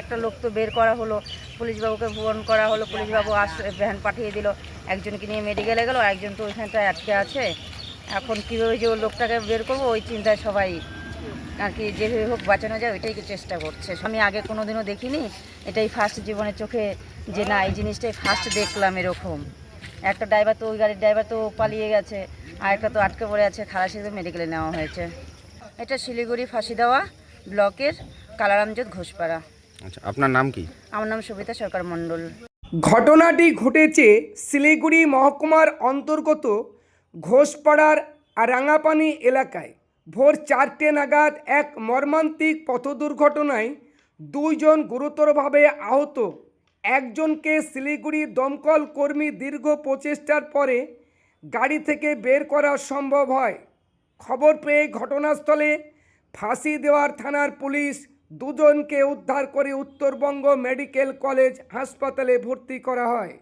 একটা লোক তো বের করা হলো, পুলিশবাবুকে ফোন করা হলো, পুলিশবাবু ভ্যান পাঠিয়ে দিল, একজনকে নিয়ে মেডিকেলে গেল, একজন তো ওইখানটায় আটকে আছে। এখন কীভাবে যে ওই লোকটাকে বের করবো ওই চিন্তায় সবাই আর কি যেভাবে হোক বাঁচানো যায় ওইটাই চেষ্টা করছে। আমি আগে কোনো দিনও দেখিনি, এটাই ফার্স্ট জীবনের চোখে যে না এই জিনিসটাই ফার্স্ট দেখলাম এরকম। একটা ড্রাইভার তো ওই গাড়ির ড্রাইভার তো পালিয়ে গেছে, আর একটা তো আটকে পড়ে আছে, খালাসিকে মেডিকেলে নেওয়া হয়েছে। এটা শিলিগুড়ি ফাঁসি দেওয়া ব্লকের কালারামজোত ঘোষপাড়া। আচ্ছা, আপনার নাম কি? আমার নাম সবিতা সরকার মণ্ডল। ঘটনাটি ঘটেছে শিলিগুড়ি মহকুমার অন্তর্গত ঘোষপাড়ার রাঙাপানি এলাকায়। ভোর 4টে নাগাদ এক মর্মান্তিক পথ দুর্ঘটনায় 2 জন গুরুতরভাবে আহত। একজনকে শিলিগুড়ি দমকল কর্মী দীর্ঘ প্রচেষ্টার পরে গাড়ি থেকে বের করা সম্ভব হয়। খবর পেয়ে ঘটনাস্থলে ফাঁসি দেওয়ার থানার পুলিশ 2 জনকে উদ্ধার করে উত্তরবঙ্গ মেডিকেল কলেজ হাসপাতালে ভর্তি করা হয়।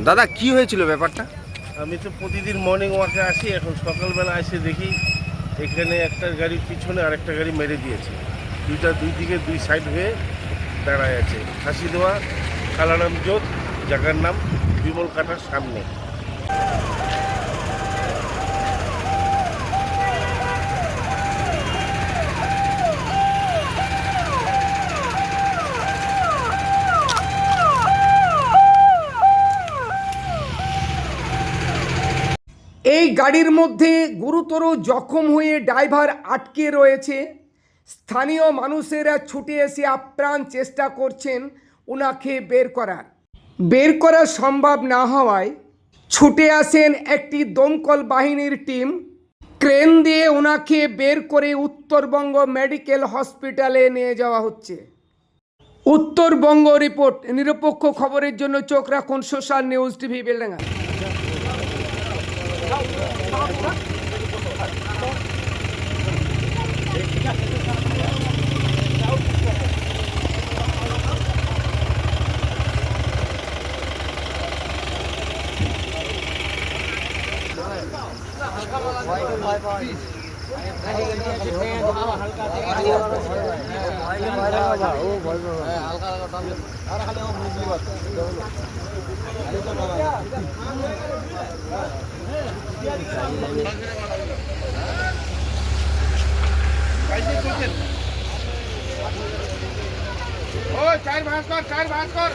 দাদা, কি হয়েছিল ব্যাপারটা? আমি তো প্রতিদিন মর্নিং ওয়াকে আসি, এখন সকালবেলা এসে দেখি এখানে একটা গাড়ির পিছনে আরেকটা গাড়ি মেরে দিয়েছে। দুই দিকে দুই সাইড হয়ে দাঁড়ায় আছে। ফাঁসি দেওয়া কালারামজোত, জায়গার নাম বিমল কাটার সামনে। এই গাড়ির মধ্যে গুরুতর জখম হয়ে ড্রাইভার আটকে রয়েছে। স্থানীয় মানুষেরা ছুটে এসে আপ্রাণ চেষ্টা করছেন ওনাকে বের করা সম্ভব না হওয়ায় ছুটে আসেন একটি দমকল বাহিনীর টিম। ক্রেন দিয়ে ওনাকে বের করে উত্তরবঙ্গ মেডিকেল হসপিটালে নিয়ে যাওয়া হচ্ছে। উত্তরবঙ্গ রিপোর্ট। নিরপেক্ষ খবরের জন্য চোখ রাখুন সোশ্যাল নিউজ টিভি বেলডাঙ্গা। চার ভাস্কর